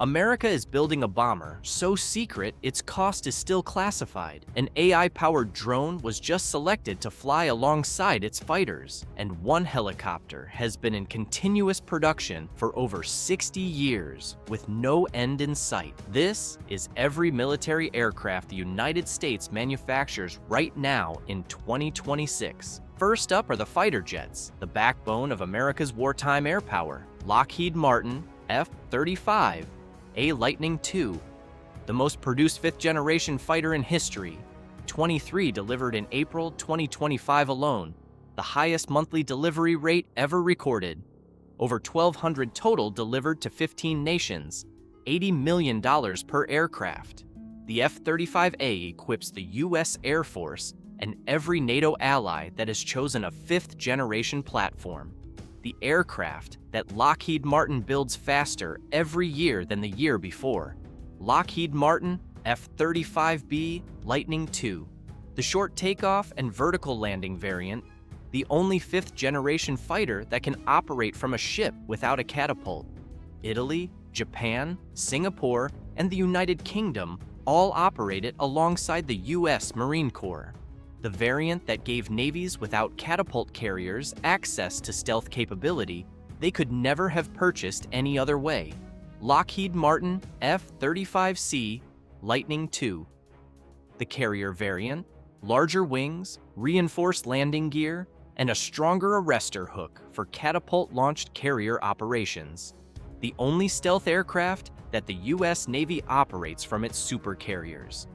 America is building a bomber so secret its cost is still classified. An AI-powered drone was just selected to fly alongside its fighters, and one helicopter has been in continuous production for over 60 years with no end in sight. This is every military aircraft the United States manufactures right now in 2026. First up are the fighter jets, the backbone of America's wartime air power. Lockheed Martin F-35A Lightning II, the most produced fifth-generation fighter in history, 23 delivered in April 2025 alone, the highest monthly delivery rate ever recorded. Over 1,200 total delivered to 15 nations, $80 million per aircraft. The F-35A equips the U.S. Air Force and every NATO ally that has chosen a fifth-generation platform. The aircraft that Lockheed Martin builds faster every year than the year before. Lockheed Martin F-35B Lightning II, the short takeoff and vertical landing variant, the only fifth-generation fighter that can operate from a ship without a catapult. Italy, Japan, Singapore, and the United Kingdom all operate it alongside the U.S. Marine Corps. The variant that gave navies without catapult carriers access to stealth capability they could never have purchased any other way. Lockheed Martin F-35C Lightning II. The carrier variant, larger wings, reinforced landing gear, and a stronger arrestor hook for catapult-launched carrier operations. The only stealth aircraft that the U.S. Navy operates from its supercarriers.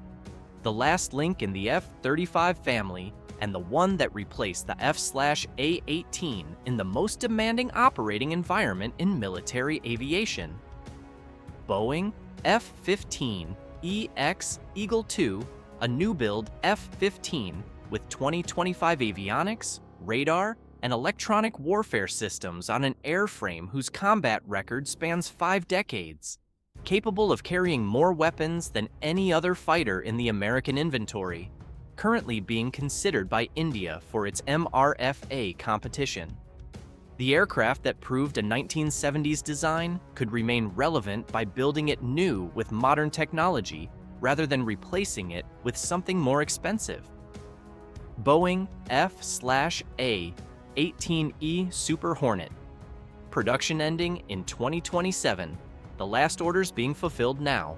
The last link in the F-35 family, and the one that replaced the F/A-18 in the most demanding operating environment in military aviation. Boeing F-15EX Eagle II, a new-build F-15 with 2025 avionics, radar, and electronic warfare systems on an airframe whose combat record spans 5 decades. Capable of carrying more weapons than any other fighter in the American inventory, currently being considered by India for its MRFA competition. The aircraft that proved a 1970s design could remain relevant by building it new with modern technology rather than replacing it with something more expensive. Boeing F/A-18E Super Hornet. Production ending in 2027. The last orders being fulfilled now.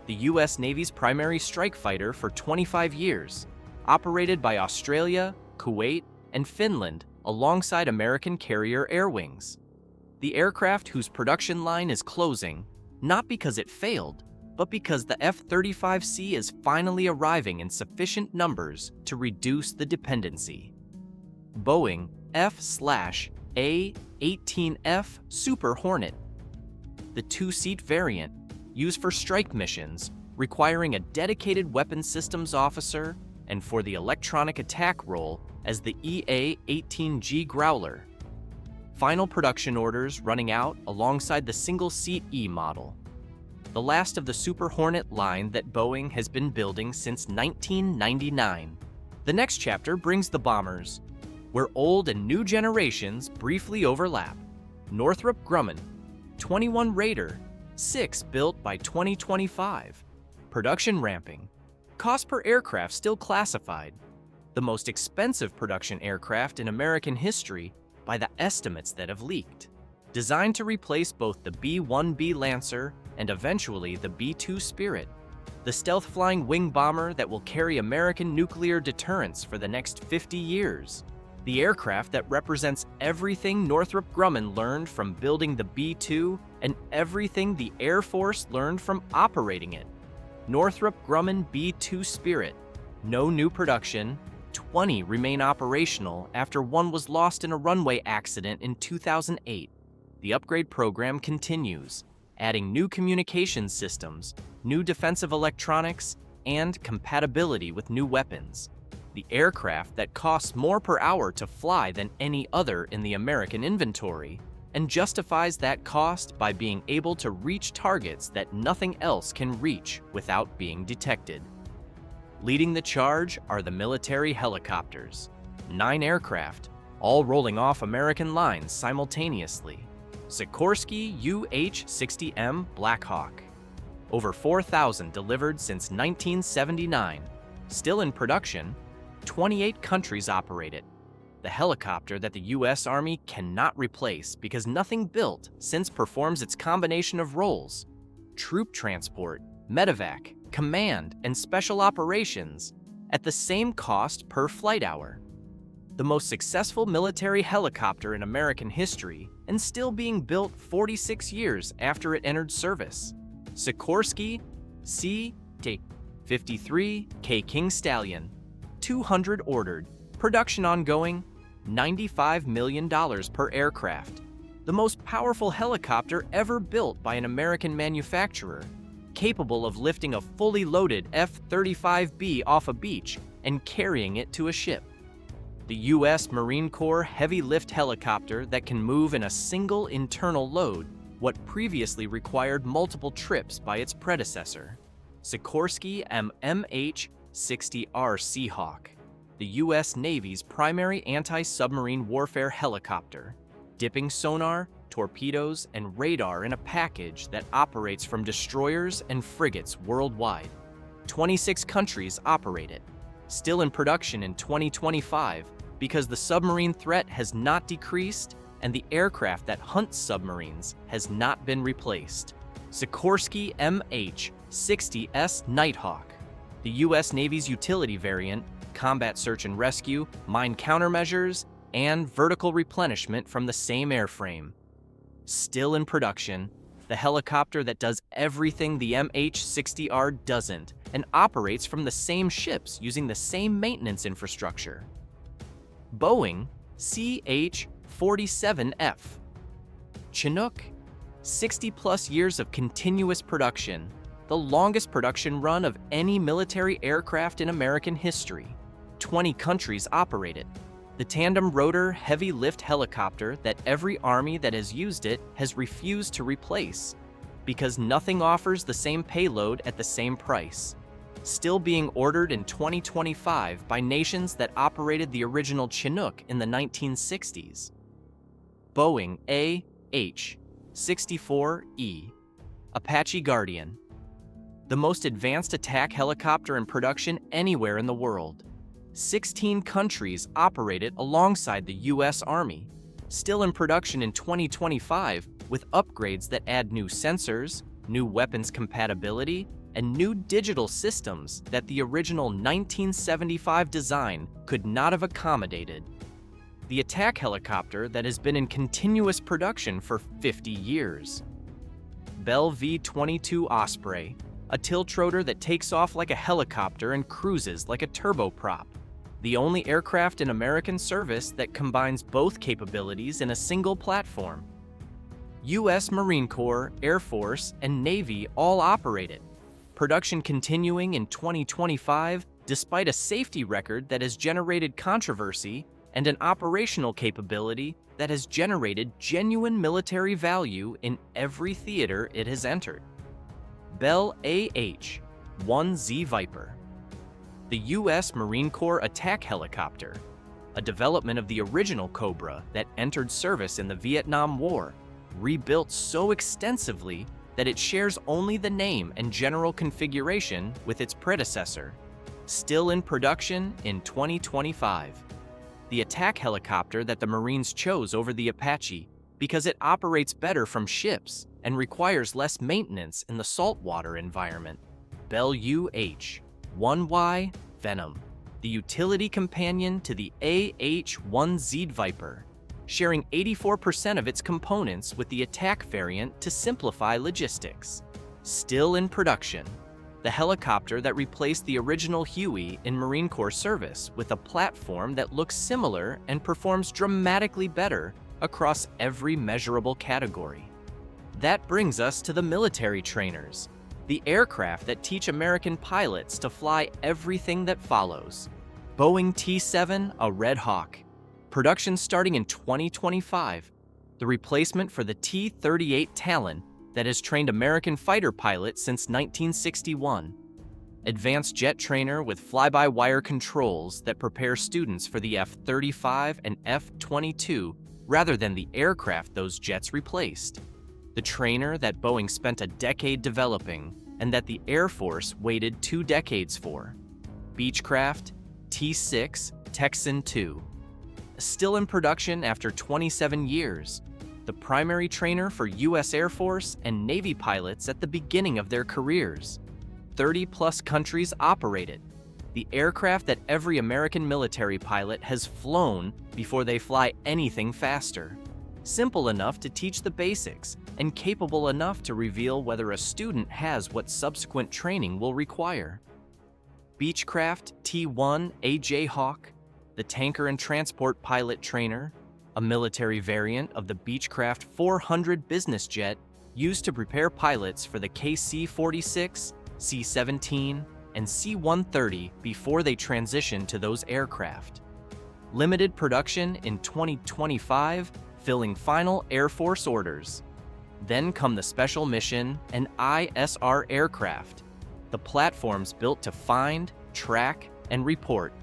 The U.S. Navy's primary strike fighter for 25 years, operated by Australia, Kuwait, and Finland alongside American carrier air wings. The aircraft whose production line is closing, not because it failed, but because the F-35C is finally arriving in sufficient numbers to reduce the dependency. Boeing F/A-18F Super Hornet. The two-seat variant, used for strike missions, requiring a dedicated weapons systems officer, and for the electronic attack role as the EA-18G Growler. Final production orders running out alongside the single-seat E model. The last of the Super Hornet line that Boeing has been building since 1999. The next chapter brings the bombers, where old and new generations briefly overlap. Northrop Grumman 21 Raider, 6 built by 2025. Production ramping. Cost per aircraft still classified. The most expensive production aircraft in American history by the estimates that have leaked. Designed to replace both the B-1B Lancer and eventually the B-2 Spirit. The stealth-flying wing bomber that will carry American nuclear deterrence for the next 50 years. The aircraft that represents everything Northrop Grumman learned from building the B-2 and everything the Air Force learned from operating it. Northrop Grumman B-2 Spirit. No new production. 20 remain operational after one was lost in a runway accident in 2008. The upgrade program continues, adding new communication systems, new defensive electronics, and compatibility with new weapons. The aircraft that costs more per hour to fly than any other in the American inventory, and justifies that cost by being able to reach targets that nothing else can reach without being detected. Leading the charge are the military helicopters. 9 aircraft, all rolling off American lines simultaneously. Sikorsky UH-60M Black Hawk. over 4,000 delivered since 1979. Still in production, 28 countries operate it. The helicopter that the U.S. Army cannot replace because nothing built since performs its combination of roles: troop transport, medevac, command, and special operations at the same cost per flight hour. The most successful military helicopter in American history, and still being built 46 years after it entered service. Sikorsky CT-53K King Stallion, 200 ordered, production ongoing, $95 million per aircraft. The most powerful helicopter ever built by an American manufacturer, capable of lifting a fully loaded F-35B off a beach and carrying it to a ship. The U.S. Marine Corps heavy lift helicopter that can move in a single internal load, what previously required multiple trips by its predecessor. Sikorsky MH-60R Seahawk, the U.S. Navy's primary anti-submarine warfare helicopter, dipping sonar, torpedoes, and radar in a package that operates from destroyers and frigates worldwide. 26 countries operate it. Still in production in 2025 because the submarine threat has not decreased and the aircraft that hunts submarines has not been replaced. Sikorsky MH-60S Nighthawk, the U.S. Navy's utility variant, combat search and rescue, mine countermeasures, and vertical replenishment from the same airframe. Still in production, the helicopter that does everything the MH-60R doesn't and operates from the same ships using the same maintenance infrastructure. Boeing CH-47F. Chinook, 60-plus years of continuous production, the longest production run of any military aircraft in American history. 20 countries operate it. The tandem rotor heavy lift helicopter that every army that has used it has refused to replace because nothing offers the same payload at the same price. Still being ordered in 2025 by nations that operated the original Chinook in the 1960s. Boeing AH-64E. Apache Guardian, the most advanced attack helicopter in production anywhere in the world. 16 countries operate it alongside the U.S. Army. Still in production in 2025 with upgrades that add new sensors, new weapons compatibility, and new digital systems that the original 1975 design could not have accommodated. The attack helicopter that has been in continuous production for 50 years. Bell V-22 Osprey, a tiltrotor that takes off like a helicopter and cruises like a turboprop. The only aircraft in American service that combines both capabilities in a single platform. U.S. Marine Corps, Air Force, and Navy all operate it. Production continuing in 2025 despite a safety record that has generated controversy and an operational capability that has generated genuine military value in every theater it has entered. Bell AH-1Z Viper, the U.S. Marine Corps attack helicopter, a development of the original Cobra that entered service in the Vietnam War, rebuilt so extensively that it shares only the name and general configuration with its predecessor. Still in production in 2025. The attack helicopter that the Marines chose over the Apache because it operates better from ships and requires less maintenance in the saltwater environment. Bell UH-1Y Venom, the utility companion to the AH-1Z Viper, sharing 84% of its components with the attack variant to simplify logistics. Still in production. The helicopter that replaced the original Huey in Marine Corps service with a platform that looks similar and performs dramatically better across every measurable category. That brings us to the military trainers, the aircraft that teach American pilots to fly everything that follows. Boeing T-7, a Red Hawk. Production starting in 2025, the replacement for the T-38 Talon that has trained American fighter pilots since 1961. Advanced jet trainer with fly-by-wire controls that prepare students for the F-35 and F-22 rather than the aircraft those jets replaced. The trainer that Boeing spent a decade developing and that the Air Force waited 2 decades for. Beechcraft T-6 Texan II. Still in production after 27 years, the primary trainer for U.S. Air Force and Navy pilots at the beginning of their careers. 30-plus countries operate it. The aircraft that every American military pilot has flown before they fly anything faster. Simple enough to teach the basics and capable enough to reveal whether a student has what subsequent training will require. Beechcraft T-1 A Jayhawk, the tanker and transport pilot trainer, a military variant of the Beechcraft 400 business jet used to prepare pilots for the KC-46, C-17, and C-130 before they transitioned to those aircraft. Limited production in 2025, filling final Air Force orders. Then come the Special Mission and ISR aircraft, the platforms built to find, track, and report.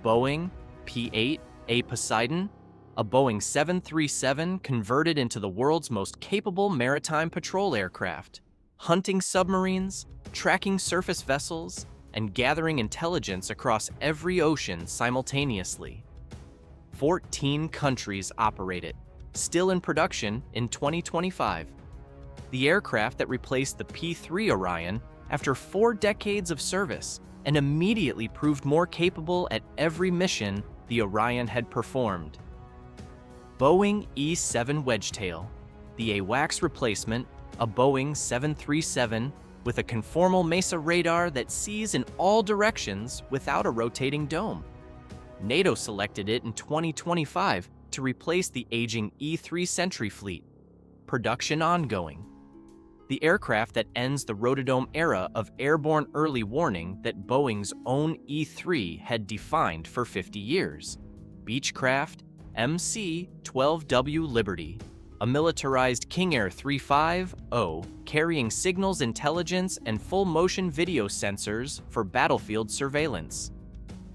Boeing P-8A Poseidon, a Boeing 737 converted into the world's most capable maritime patrol aircraft, hunting submarines, tracking surface vessels, and gathering intelligence across every ocean simultaneously. 14 countries operate it, still in production in 2025. The aircraft that replaced the P-3 Orion after 4 decades of service and immediately proved more capable at every mission the Orion had performed. Boeing E-7 Wedgetail, the AWACS replacement, a Boeing 737 with a conformal MESA radar that sees in all directions without a rotating dome. NATO selected it in 2025 to replace the aging E-3 Sentry fleet. Production ongoing. The aircraft that ends the rotodome era of airborne early warning that Boeing's own E-3 had defined for 50 years. Beechcraft MC-12W Liberty, a militarized King Air 350 carrying signals intelligence and full-motion video sensors for battlefield surveillance.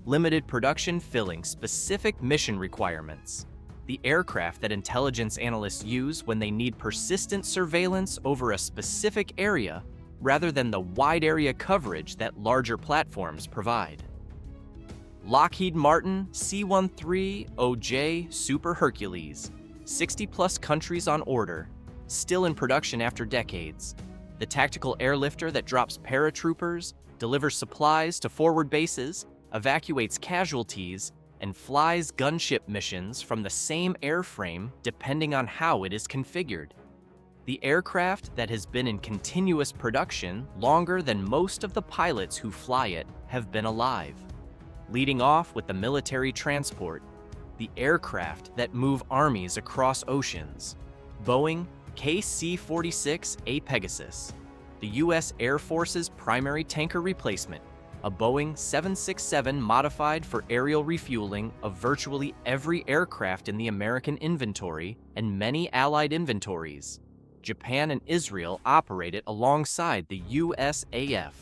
Limited production filling specific mission requirements. The aircraft that intelligence analysts use when they need persistent surveillance over a specific area rather than the wide area coverage that larger platforms provide. Lockheed Martin C-13OJ Super Hercules, 60-plus countries on order, still in production after decades. The tactical airlifter that drops paratroopers, delivers supplies to forward bases, evacuates casualties, and flies gunship missions from the same airframe depending on how it is configured. The aircraft that has been in continuous production longer than most of the pilots who fly it have been alive. Leading off with the military transport, the aircraft that move armies across oceans. Boeing KC-46A Pegasus, the U.S. Air Force's primary tanker replacement, a Boeing 767 modified for aerial refueling of virtually every aircraft in the American inventory and many allied inventories. Japan and Israel operate it alongside the USAF.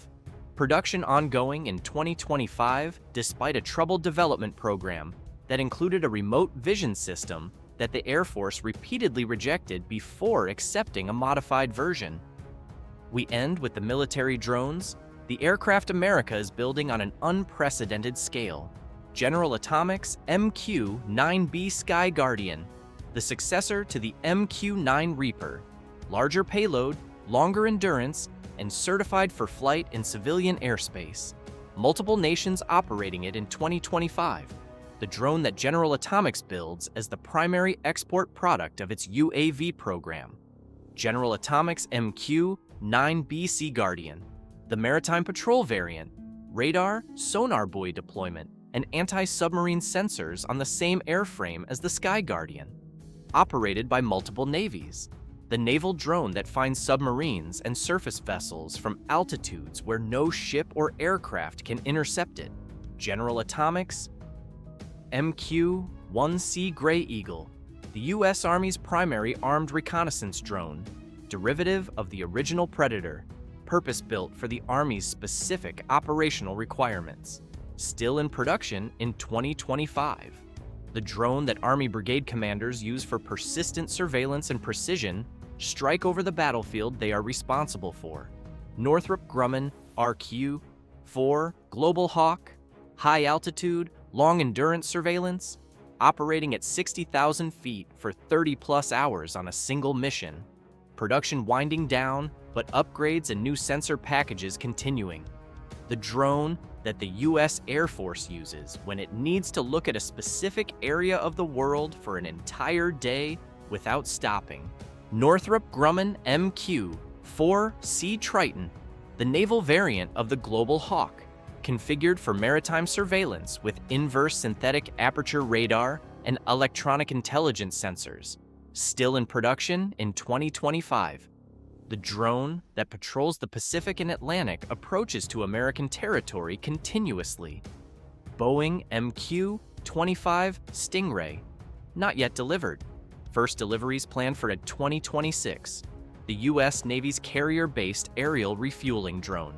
Production ongoing in 2025 despite a troubled development program that included a remote vision system that the Air Force repeatedly rejected before accepting a modified version. We end with the military drones, the aircraft America is building on an unprecedented scale. General Atomics MQ-9B Sky Guardian, the successor to the MQ-9 Reaper, larger payload, longer endurance, and certified for flight in civilian airspace. Multiple nations operating it in 2025. The drone that General Atomics builds as the primary export product of its UAV program. General Atomics MQ-9B Sea Guardian, the maritime patrol variant, radar, sonar buoy deployment, and anti-submarine sensors on the same airframe as the Sky Guardian. Operated by multiple navies. The naval drone that finds submarines and surface vessels from altitudes where no ship or aircraft can intercept it. General Atomics MQ-1C Gray Eagle, the U.S. Army's primary armed reconnaissance drone, derivative of the original Predator, purpose-built for the Army's specific operational requirements. Still in production in 2025. The drone that Army brigade commanders use for persistent surveillance and precision strike over the battlefield they are responsible for. Northrop Grumman RQ-4 Global Hawk, high altitude, long endurance surveillance, operating at 60,000 feet for 30-plus hours on a single mission. Production winding down, but upgrades and new sensor packages continuing. The drone that the U.S. Air Force uses when it needs to look at a specific area of the world for an entire day without stopping. Northrop Grumman MQ-4C Triton, the naval variant of the Global Hawk, configured for maritime surveillance with inverse synthetic aperture radar and electronic intelligence sensors, still in production in 2025. The drone that patrols the Pacific and Atlantic approaches to American territory continuously. Boeing MQ-25 Stingray, not yet delivered. First deliveries planned for 2026. The U.S. Navy's carrier-based aerial refueling drone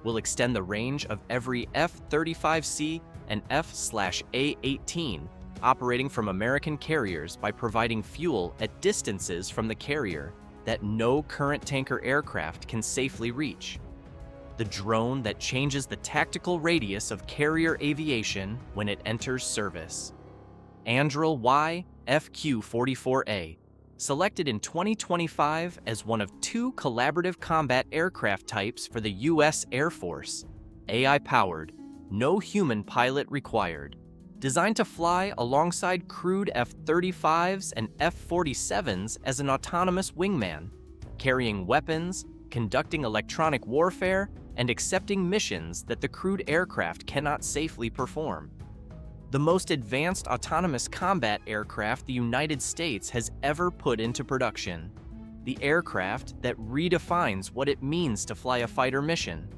will extend the range of every F-35C and F/A-18 operating from American carriers by providing fuel at distances from the carrier that no current tanker aircraft can safely reach. The drone that changes the tactical radius of carrier aviation when it enters service. Anduril YFQ-44A, selected in 2025 as one of 2 collaborative combat aircraft types for the U.S. Air Force, AI-powered, no human pilot required. Designed to fly alongside crewed F-35s and F-47s as an autonomous wingman, carrying weapons, conducting electronic warfare, and accepting missions that the crewed aircraft cannot safely perform. The most advanced autonomous combat aircraft the United States has ever put into production. The aircraft that redefines what it means to fly a fighter mission.